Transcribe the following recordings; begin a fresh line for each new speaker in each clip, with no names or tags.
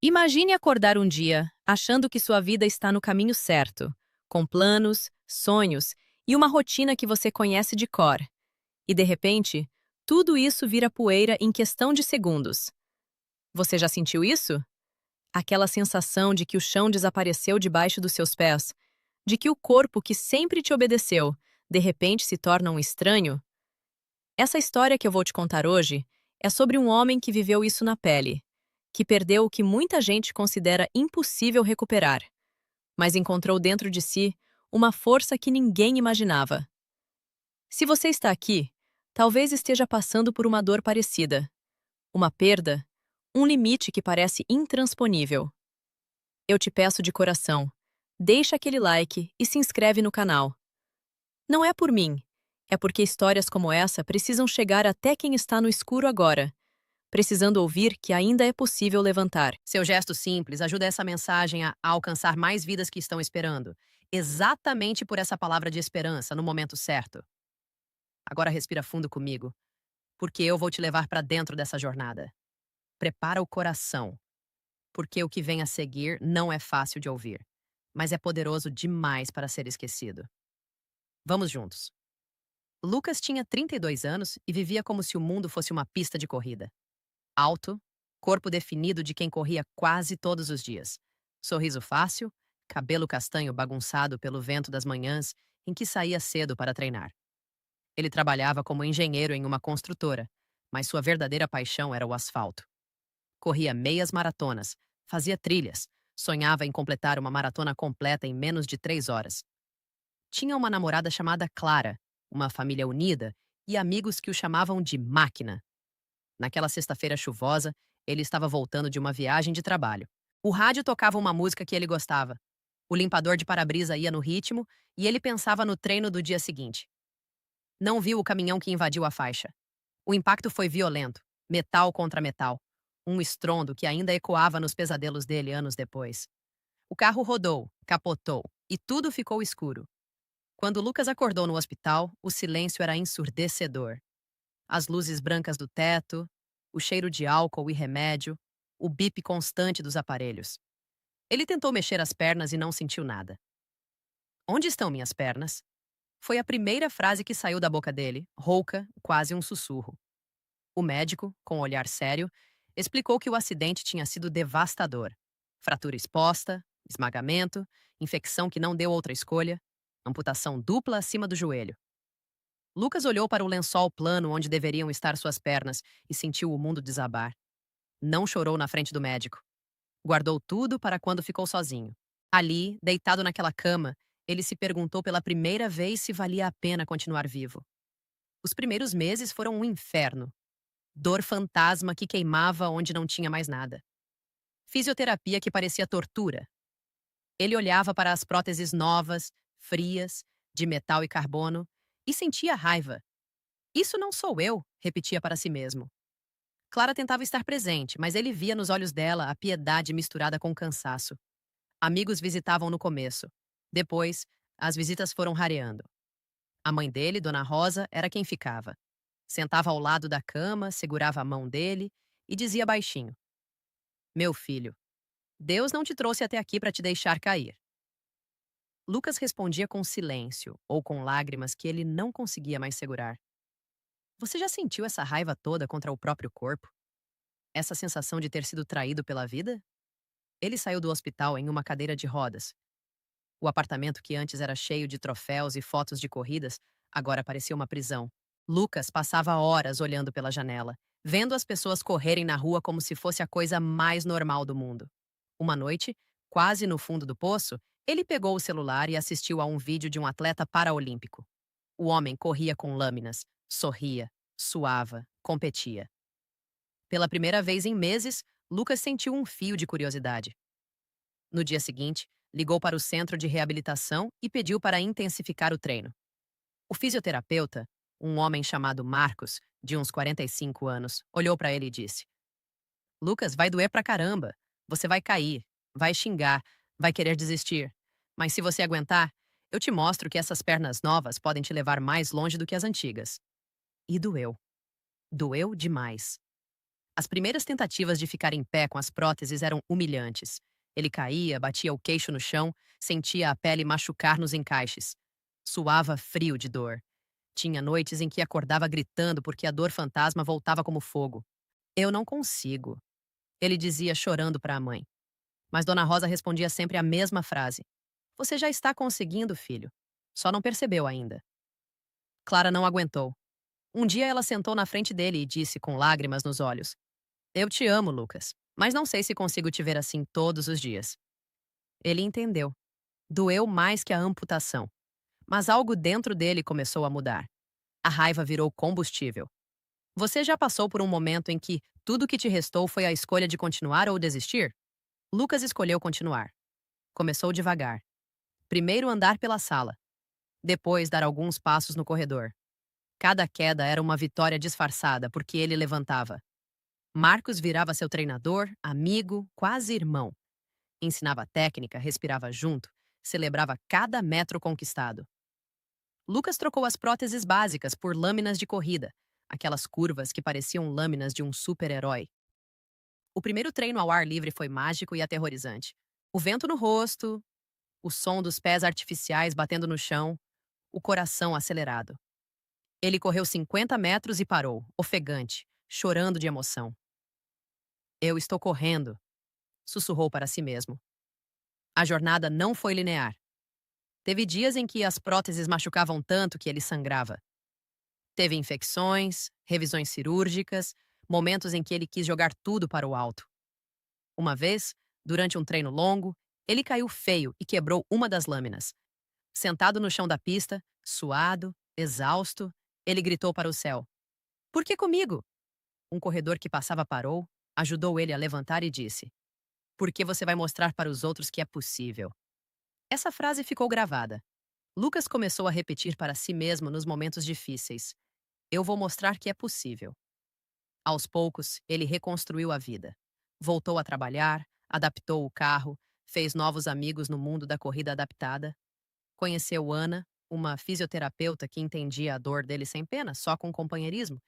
Imagine acordar um dia achando que sua vida está no caminho certo, com planos, sonhos e uma rotina que você conhece de cor. E de repente, tudo isso vira poeira em questão de segundos. Você já sentiu isso? Aquela sensação de que o chão desapareceu debaixo dos seus pés, de que o corpo que sempre te obedeceu, de repente se torna um estranho? Essa história que eu vou te contar hoje é sobre um homem que viveu isso na pele, que perdeu o que muita gente considera impossível recuperar, mas encontrou dentro de si uma força que ninguém imaginava. Se você está aqui, talvez esteja passando por uma dor parecida, uma perda, um limite que parece intransponível. Eu te peço de coração, deixa aquele like e se inscreve no canal. Não é por mim, é porque histórias como essa precisam chegar até quem está no escuro agora, precisando ouvir que ainda é possível levantar.
Seu gesto simples ajuda essa mensagem a alcançar mais vidas que estão esperando. Exatamente por essa palavra de esperança, no momento certo. Agora respira fundo comigo, porque eu vou te levar para dentro dessa jornada. Prepara o coração, porque o que vem a seguir não é fácil de ouvir, mas é poderoso demais para ser esquecido. Vamos juntos. Lucas tinha 32 anos e vivia como se o mundo fosse uma pista de corrida. Alto, corpo definido de quem corria quase todos os dias. Sorriso fácil, cabelo castanho bagunçado pelo vento das manhãs em que saía cedo para treinar. Ele trabalhava como engenheiro em uma construtora, mas sua verdadeira paixão era o asfalto. Corria meias maratonas, fazia trilhas, sonhava em completar uma maratona completa em menos de 3 horas. Tinha uma namorada chamada Clara, uma família unida e amigos que o chamavam de máquina. Naquela sexta-feira chuvosa, ele estava voltando de uma viagem de trabalho. O rádio tocava uma música que ele gostava. O limpador de para-brisa ia no ritmo e ele pensava no treino do dia seguinte. Não viu o caminhão que invadiu a faixa. O impacto foi violento, metal contra metal. Um estrondo que ainda ecoava nos pesadelos dele anos depois. O carro rodou, capotou e tudo ficou escuro. Quando Lucas acordou no hospital, o silêncio era ensurdecedor. As luzes brancas do teto, o cheiro de álcool e remédio, o bip constante dos aparelhos. Ele tentou mexer as pernas e não sentiu nada. Onde estão minhas pernas? Foi a primeira frase que saiu da boca dele, rouca, quase um sussurro. O médico, com um olhar sério, explicou que o acidente tinha sido devastador. Fratura exposta, esmagamento, infecção que não deu outra escolha, amputação dupla acima do joelho. Lucas olhou para o lençol plano onde deveriam estar suas pernas e sentiu o mundo desabar. Não chorou na frente do médico. Guardou tudo para quando ficou sozinho. Ali, deitado naquela cama, ele se perguntou pela primeira vez se valia a pena continuar vivo. Os primeiros meses foram um inferno. Dor fantasma que queimava onde não tinha mais nada. Fisioterapia que parecia tortura. Ele olhava para as próteses novas, frias, de metal e carbono, e sentia raiva. Isso não sou eu, repetia para si mesmo. Clara tentava estar presente, mas ele via nos olhos dela a piedade misturada com cansaço. Amigos visitavam no começo. Depois, as visitas foram rareando. A mãe dele, Dona Rosa, era quem ficava. Sentava ao lado da cama, segurava a mão dele e dizia baixinho: Meu filho, Deus não te trouxe até aqui para te deixar cair. Lucas respondia com silêncio ou com lágrimas que ele não conseguia mais segurar. Você já sentiu essa raiva toda contra o próprio corpo? Essa sensação de ter sido traído pela vida? Ele saiu do hospital em uma cadeira de rodas. O apartamento que antes era cheio de troféus e fotos de corridas, agora parecia uma prisão. Lucas passava horas olhando pela janela, vendo as pessoas correrem na rua como se fosse a coisa mais normal do mundo. Uma noite, quase no fundo do poço, ele pegou o celular e assistiu a um vídeo de um atleta paraolímpico. O homem corria com lâminas, sorria, suava, competia. Pela primeira vez em meses, Lucas sentiu um fio de curiosidade. No dia seguinte, ligou para o centro de reabilitação e pediu para intensificar o treino. O fisioterapeuta, um homem chamado Marcos, de uns 45 anos, olhou para ele e disse: Lucas, vai doer pra caramba. Você vai cair, vai xingar, vai querer desistir. Mas se você aguentar, eu te mostro que essas pernas novas podem te levar mais longe do que as antigas. E doeu. Doeu demais. As primeiras tentativas de ficar em pé com as próteses eram humilhantes. Ele caía, batia o queixo no chão, sentia a pele machucar nos encaixes. Suava frio de dor. Tinha noites em que acordava gritando porque a dor fantasma voltava como fogo. Eu não consigo, ele dizia chorando para a mãe. Mas Dona Rosa respondia sempre a mesma frase: Você já está conseguindo, filho. Só não percebeu ainda. Clara não aguentou. Um dia ela sentou na frente dele e disse com lágrimas nos olhos: Eu te amo, Lucas, mas não sei se consigo te ver assim todos os dias. Ele entendeu. Doeu mais que a amputação. Mas algo dentro dele começou a mudar. A raiva virou combustível. Você já passou por um momento em que tudo que te restou foi a escolha de continuar ou desistir? Lucas escolheu continuar. Começou devagar. Primeiro andar pela sala. Depois dar alguns passos no corredor. Cada queda era uma vitória disfarçada porque ele levantava. Marcos virava seu treinador, amigo, quase irmão. Ensinava técnica, respirava junto, celebrava cada metro conquistado. Lucas trocou as próteses básicas por lâminas de corrida, aquelas curvas que pareciam lâminas de um super-herói. O primeiro treino ao ar livre foi mágico e aterrorizante. O vento no rosto, o som dos pés artificiais batendo no chão, o coração acelerado. Ele correu 50 metros e parou, ofegante, chorando de emoção. Eu estou correndo, sussurrou para si mesmo. A jornada não foi linear. Teve dias em que as próteses machucavam tanto que ele sangrava. Teve infecções, revisões cirúrgicas, momentos em que ele quis jogar tudo para o alto. Uma vez, durante um treino longo, ele caiu feio e quebrou uma das lâminas. Sentado no chão da pista, suado, exausto, ele gritou para o céu: Por que comigo? Um corredor que passava parou, ajudou ele a levantar e disse: Porque você vai mostrar para os outros que é possível. Essa frase ficou gravada. Lucas começou a repetir para si mesmo nos momentos difíceis: Eu vou mostrar que é possível. Aos poucos, ele reconstruiu a vida. Voltou a trabalhar, adaptou o carro, fez novos amigos no mundo da corrida adaptada. Conheceu Ana, uma fisioterapeuta que entendia a dor dele sem pena, só com companheirismo.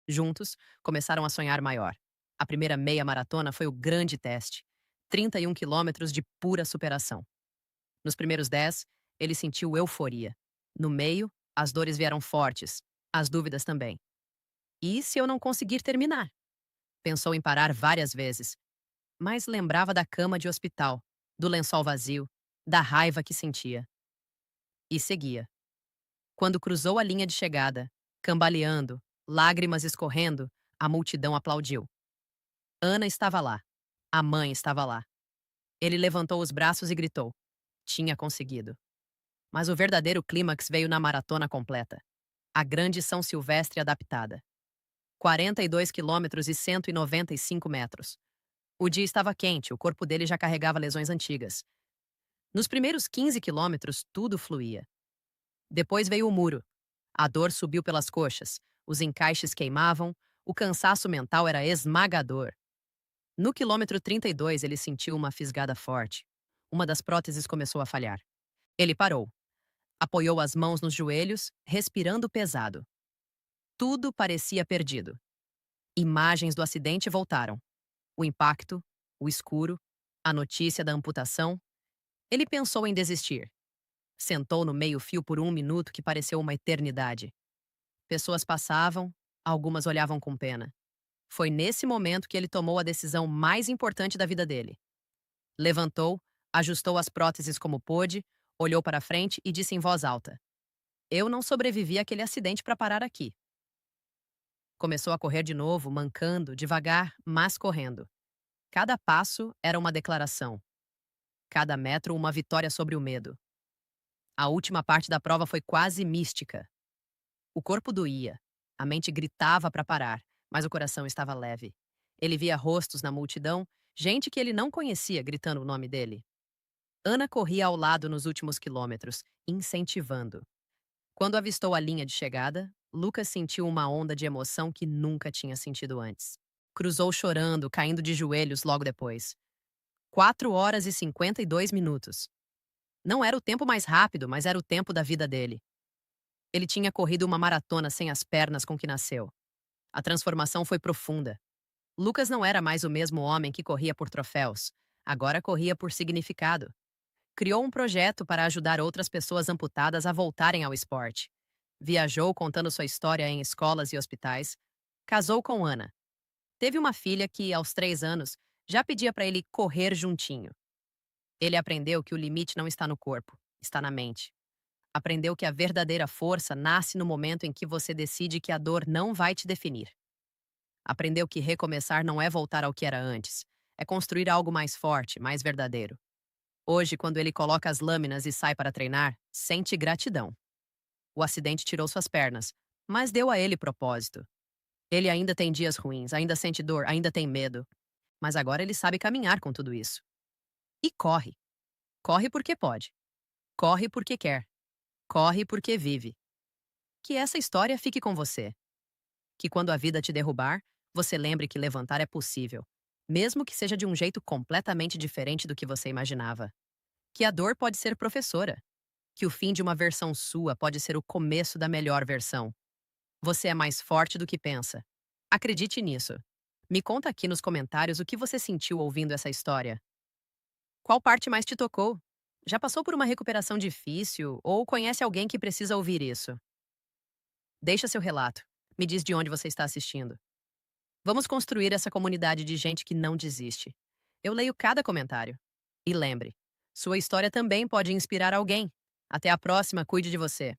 Juntos, começaram a sonhar maior. A primeira meia maratona foi o grande teste. 31 quilômetros de pura superação. Nos primeiros 10, ele sentiu euforia. No meio, as dores vieram fortes, as dúvidas também. E se eu não conseguir terminar? Pensou em parar várias vezes, mas lembrava da cama de hospital, do lençol vazio, da raiva que sentia. E seguia. Quando cruzou a linha de chegada, cambaleando, lágrimas escorrendo, a multidão aplaudiu. Ana estava lá. A mãe estava lá. Ele levantou os braços e gritou. Tinha conseguido. Mas o verdadeiro clímax veio na maratona completa. A Grande São Silvestre adaptada. 42 quilômetros e 195 metros. O dia estava quente, o corpo dele já carregava lesões antigas. Nos primeiros 15 quilômetros, tudo fluía. Depois veio o muro. A dor subiu pelas coxas, os encaixes queimavam, o cansaço mental era esmagador. No quilômetro 32, ele sentiu uma fisgada forte. Uma das próteses começou a falhar. Ele parou. Apoiou as mãos nos joelhos, respirando pesado. Tudo parecia perdido. Imagens do acidente voltaram. O impacto, o escuro, a notícia da amputação. Ele pensou em desistir. Sentou no meio-fio por um minuto que pareceu uma eternidade. Pessoas passavam, algumas olhavam com pena. Foi nesse momento que ele tomou a decisão mais importante da vida dele. Levantou, ajustou as próteses como pôde, olhou para frente e disse em voz alta: Eu não sobrevivi àquele acidente para parar aqui. Começou a correr de novo, mancando, devagar, mas correndo. Cada passo era uma declaração. Cada metro uma vitória sobre o medo. A última parte da prova foi quase mística. O corpo doía, a mente gritava para parar, mas o coração estava leve. Ele via rostos na multidão, gente que ele não conhecia gritando o nome dele. Ana corria ao lado nos últimos quilômetros, incentivando. Quando avistou a linha de chegada, Lucas sentiu uma onda de emoção que nunca tinha sentido antes. Cruzou chorando, caindo de joelhos logo depois. 4 horas e 52 minutos. Não era o tempo mais rápido, mas era o tempo da vida dele. Ele tinha corrido uma maratona sem as pernas com que nasceu. A transformação foi profunda. Lucas não era mais o mesmo homem que corria por troféus. Agora corria por significado. Criou um projeto para ajudar outras pessoas amputadas a voltarem ao esporte. Viajou contando sua história em escolas e hospitais. Casou com Ana. Teve uma filha que, aos 3 anos, já pedia para ele correr juntinho. Ele aprendeu que o limite não está no corpo, está na mente. Aprendeu que a verdadeira força nasce no momento em que você decide que a dor não vai te definir. Aprendeu que recomeçar não é voltar ao que era antes, é construir algo mais forte, mais verdadeiro. Hoje, quando ele coloca as lâminas e sai para treinar, sente gratidão. O acidente tirou suas pernas, mas deu a ele propósito. Ele ainda tem dias ruins, ainda sente dor, ainda tem medo, mas agora ele sabe caminhar com tudo isso. E corre. Corre porque pode. Corre porque quer. Corre porque vive. Que essa história fique com você. Que quando a vida te derrubar, você lembre que levantar é possível, mesmo que seja de um jeito completamente diferente do que você imaginava. Que a dor pode ser professora. Que o fim de uma versão sua pode ser o começo da melhor versão. Você é mais forte do que pensa. Acredite nisso. Me conta aqui nos comentários o que você sentiu ouvindo essa história. Qual parte mais te tocou? Já passou por uma recuperação difícil ou conhece alguém que precisa ouvir isso? Deixa seu relato. Me diz de onde você está assistindo. Vamos construir essa comunidade de gente que não desiste. Eu leio cada comentário. E lembre, sua história também pode inspirar alguém. Até a próxima, cuide de você.